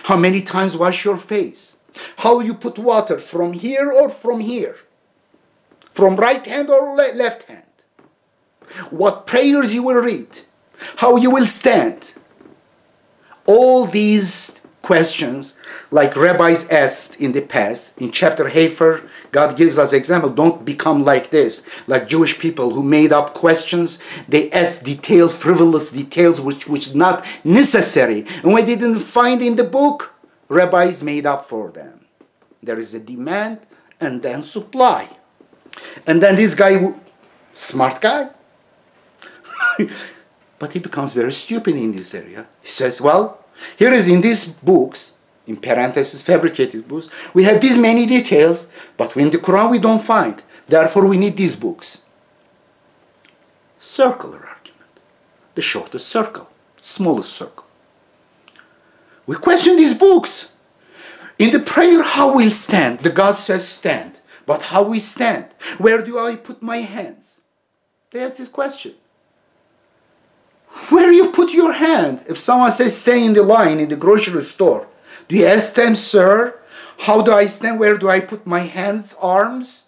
How many times wash your face. How you put water from here or from here. From right hand or left hand. What prayers you will read. How you will stand. All these questions, like rabbis asked in the past, in chapter Hafer, God gives us example. Don't become like this, like Jewish people who made up questions. They asked detailed, frivolous details which not necessary. And when they didn't find in the book, rabbis made up for them. There is a demand and then supply. And then this guy, smart guy, but he becomes very stupid in this area. He says, well, here is in these books, in parentheses, fabricated books, we have these many details, but in the Quran we don't find. Therefore we need these books. Circular argument. The shortest circle, smallest circle. We question these books. In the prayer, how we'll stand? The God says stand. But how we stand? Where do I put my hands? They ask this question. Where you put your hand? If someone says stay in the line in the grocery store, do you ask them, sir, how do I stand? Where do I put my hands, arms?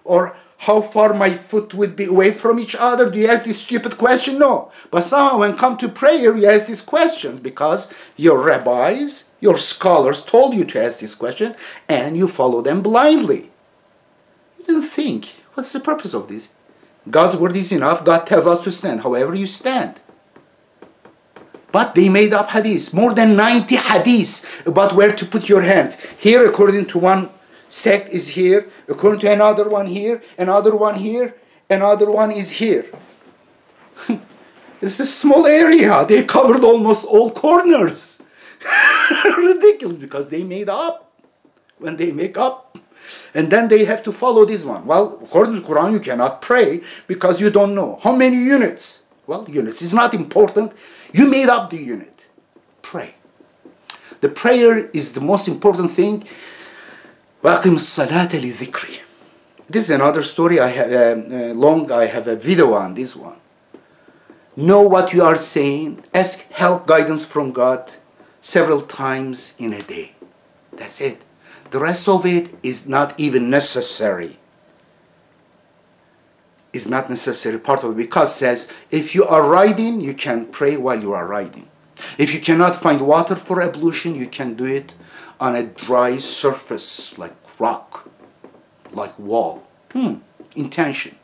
Or how far my foot would be away from each other? Do you ask this stupid question? No. But somehow when come to prayer, you ask these questions because your rabbis, your scholars told you to ask this question and you follow them blindly. You didn't think, what's the purpose of this? God's word is enough. God tells us to stand. However you stand. But they made up hadiths. More than 90 hadiths about where to put your hands. Here, according to one sect, is here. According to another one here. Another one here. Another one is here. It's a small area. They covered almost all corners. Ridiculous because they made up. When they make up. And then they have to follow this one. Well, according to the Quran, you cannot pray because you don't know. How many units? Well, units is not important. You made up the unit. Pray. The prayer is the most important thing. وَأَقِمُ الصَّلَاةَ لِذِكْرِ. This is another story. I have a video on this one. Know what you are saying. Ask help, guidance from God several times in a day. That's it. The rest of it is not even necessary. Is not necessary part of it because it says if you are riding, you can pray while you are riding. If you cannot find water for ablution, you can do it on a dry surface like rock, like wall. Intention.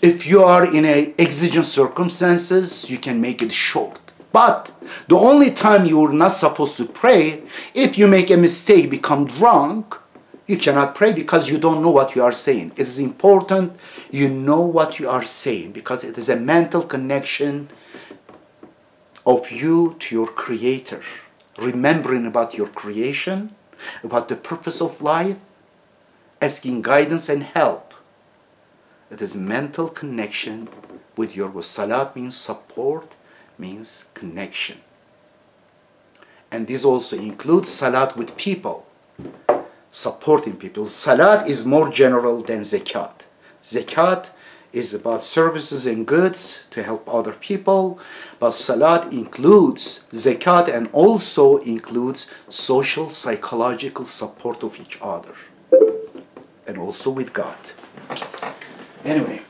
If you are in a exigent circumstances, you can make it short. But the only time you are not supposed to pray, if you make a mistake, become drunk, you cannot pray because you don't know what you are saying. It is important you know what you are saying because it is a mental connection of you to your Creator. Remembering about your creation, about the purpose of life, asking guidance and help. It is mental connection with your Salat means support, means connection. And this also includes salat with people, supporting people. Salat is more general than zakat. Zakat is about services and goods to help other people, but salat includes zakat and also includes social, psychological support of each other and also with God. Anyway.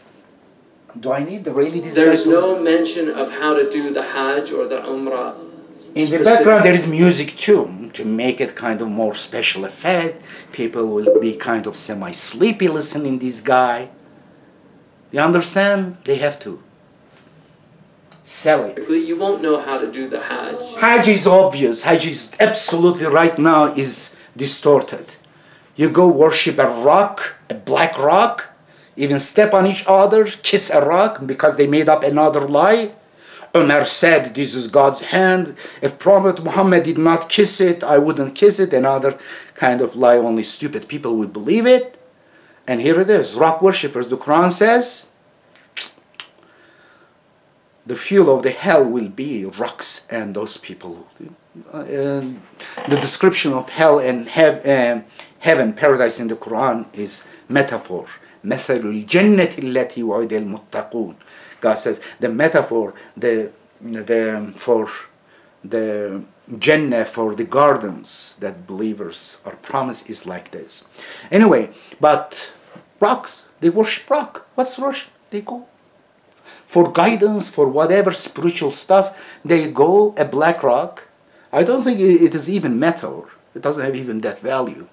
Do I need really this? There's no mention of how to do the Hajj or the Umrah. In the background there is music too, to make it kind of more special effect. People will be kind of semi-sleepy listening this guy. You understand? They have to. Sell it. You won't know how to do the Hajj. Hajj is obvious. Hajj is absolutely right now is distorted. You go worship a rock, a black rock, even step on each other, kiss a rock because they made up another lie. Umar said, this is God's hand. If Prophet Muhammad did not kiss it, I wouldn't kiss it. Another kind of lie, only stupid people would believe it. And here it is, rock worshippers. The Quran says, the fuel of the hell will be rocks and those people. The description of hell and heaven, paradise in the Quran is metaphor. مثل الجنة التي وعد المتقون. God says the metaphor, for the Jannah, for the gardens that believers are promised is like this. Anyway, but rocks, they worship rock. What's worship? They go for guidance, for whatever spiritual stuff. They go a black rock. I don't think it is even metal. It doesn't have even that value.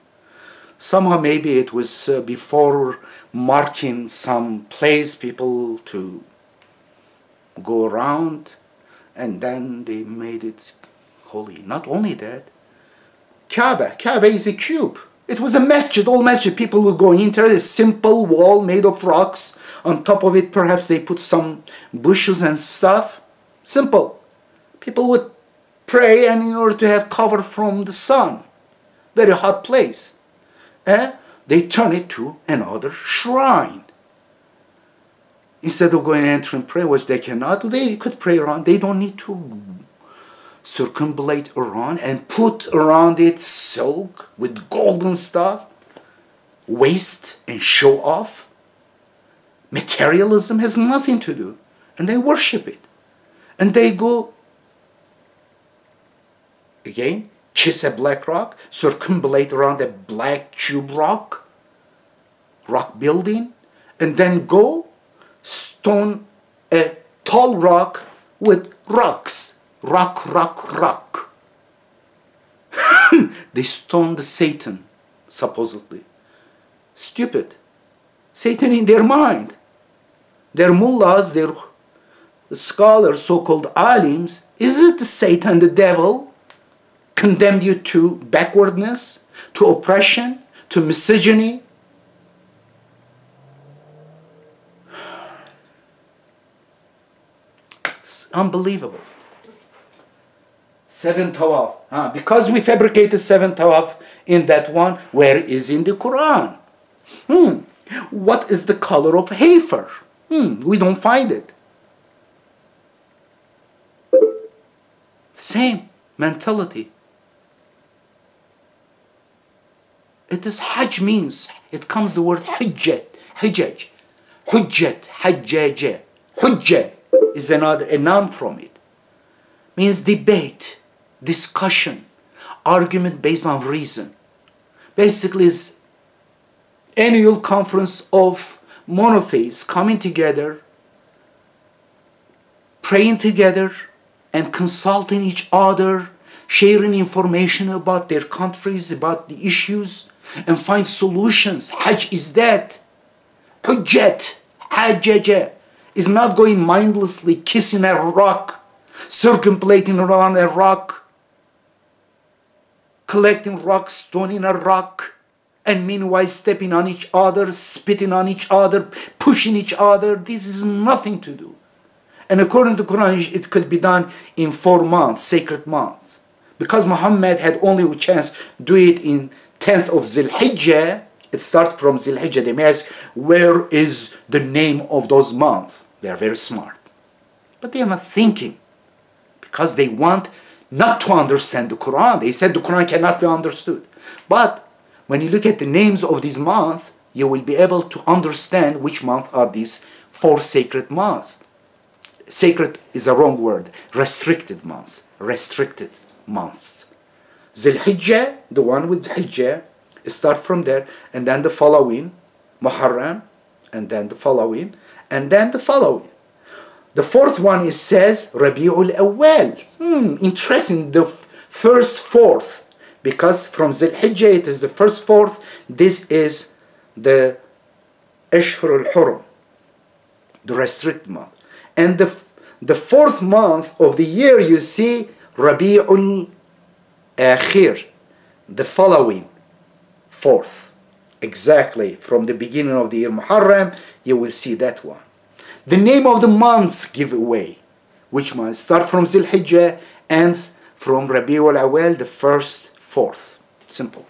Somehow maybe it was before marking some place people to go around, and then they made it holy. Not only that, Kaaba is a cube. It was a masjid, all masjid. People would go into a simple wall made of rocks. On top of it, perhaps they put some bushes and stuff. Simple. People would pray, and in order to have cover from the sun, very hot place, they turn it to another shrine. Instead of going and entering prayer, which they cannot do, they could pray around. They don't need to circumambulate around and put around it silk with golden stuff, waste and show off. Materialism has nothing to do. And they worship it. And they go, again, kiss a black rock, circumambulate around a black cube rock building, and then go stone a tall rock with rocks. Rock. They stoned Satan, supposedly. Stupid. Satan in their mind. Their mullahs, their scholars, so-called alims, is it Satan, the devil, condemned you to backwardness, to oppression, to misogyny? It's unbelievable. 7 tawaf. Because we fabricated 7 tawaf in that one, where is in the Quran? What is the color of heifer? We don't find it. Same mentality. It is Hajj means, it comes the word Hujjat, Hujjaj, Hajjaja. Hujjah is a noun from it. Means debate, discussion, argument based on reason. Basically, it's annual conference of monotheists coming together, praying together, and consulting each other, sharing information about their countries, about the issues, and find solutions. Hajj is that. Hujjat, Hajjaja, is not going mindlessly kissing a rock, circumambulating around a rock, collecting rocks, stoning a rock, and meanwhile stepping on each other, spitting on each other, pushing each other. This is nothing to do. And according to the Quran, it could be done in 4 months, sacred months. Because Muhammad had only a chance to do it in 10th of Zil-Hijjah, it starts from Zil-Hijjah. They may ask, where is the name of those months? They are very smart. But they are not thinking. Because they want not to understand the Quran. They said the Quran cannot be understood. But when you look at the names of these months, you will be able to understand which month are these 4 sacred months. Sacred is a wrong word. Restricted months. Restricted months. Zil-Hijjah, the one with Hijjah, start from there, and then the following, Muharram, and then the following, and then the following. The 4th one, it says Rabi'ul Awwal. Interesting, the first 4th. Because from Zil-Hijjah it is the first 4th. This is the Ashhur al-Hurum, the restricted month. And The 4th month of the year, you see Rabi'ul Akhir, the following 4th. Exactly from the beginning of the year Muharram, you will see that one. The name of the months give away. Which month? Start from Zil Hijjah, ends from Rabi'ul Awal, the 1st, 4th. Simple.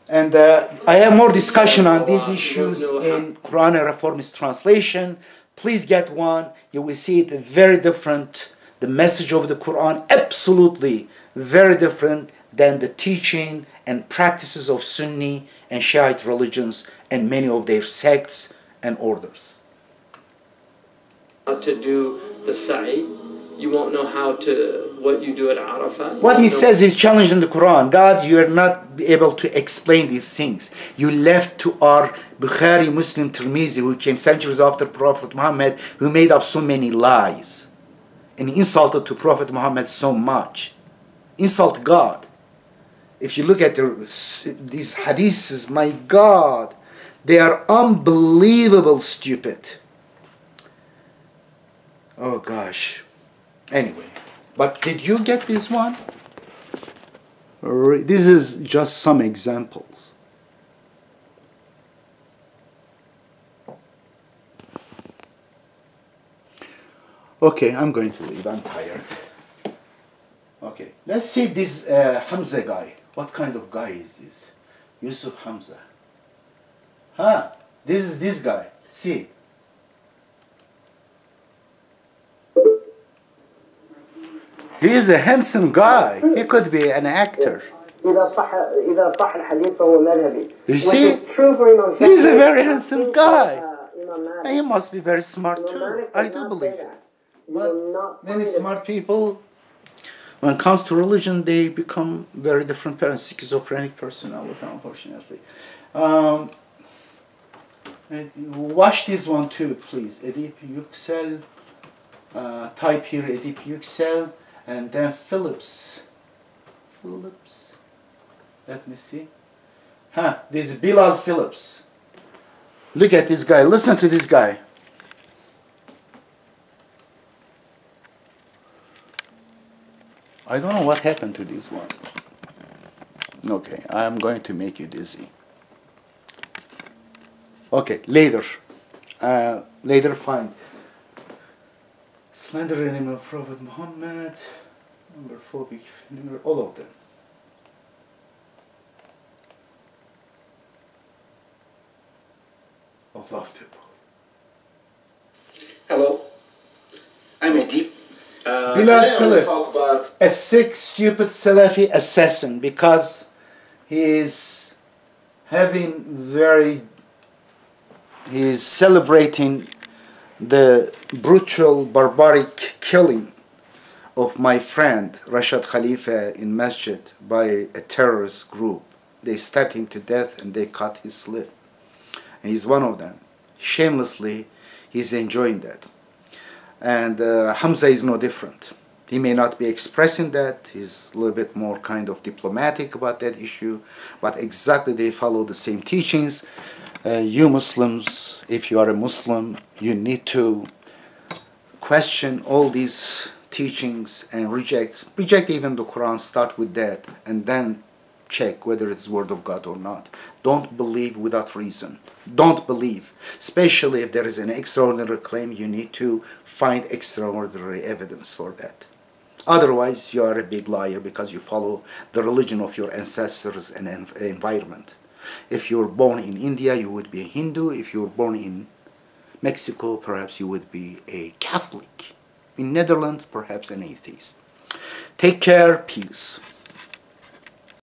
And I have more discussion on these issues in Quran and Reformist translation. Please get one. You will see it very different. The message of the Quran absolutely very different than the teaching and practices of Sunni and Shiite religions and many of their sects and orders. How to do the sa'i, you won't know what you do at Arafah. What he says is challenged in the Quran. God, you are not able to explain these things. You left to our Bukhari, Muslim, Tirmizi, who came centuries after Prophet Muhammad, who made up so many lies and insulted to Prophet Muhammad so much. Insult God. If you look at these hadiths, my God, they are unbelievable stupid. Oh gosh. Anyway, but did you get this one? This is just some examples. Okay, I'm going to leave. I'm tired. Okay, let's see this Hamza guy. What kind of guy is this? Yusuf Hamza. This is this guy. See. He is a handsome guy. He could be an actor. You see? He's a very handsome guy. And he must be very smart too. I do believe it. But many smart people, when it comes to religion, they become very different parents, schizophrenic personality, unfortunately. Watch this one too, please. Edip Yuksel. Type here Edip Yuksel. And then Phillips. Let me see. This is Bilal Phillips. Look at this guy. Listen to this guy. I don't know what happened to this one. Okay, I'm going to make you dizzy. Okay, later. Later find. Slander in the name of Prophet Muhammad. Number 4, all of them. All of them. Hello, I'm Edip. Bilal Philip, a sick, stupid Salafi assassin, because he is celebrating the brutal, barbaric killing of my friend Rashad Khalifa in Masjid by a terrorist group. They stabbed him to death and they cut his lip. And he's one of them. Shamelessly, he's enjoying that. And Hamza is no different. He may not be expressing that. He's a little bit more kind of diplomatic about that issue. But exactly they follow the same teachings. You Muslims, if you are a Muslim, you need to question all these teachings and reject even the Quran. Start with that and then check whether it's word of God or not. Don't believe without reason. Don't believe, especially if there is an extraordinary claim. You need to find extraordinary evidence for that. Otherwise, you are a big liar because you follow the religion of your ancestors and environment. If you were born in India, you would be a Hindu. If you were born in Mexico, perhaps you would be a Catholic. In Netherlands, perhaps an atheist. Take care. Peace.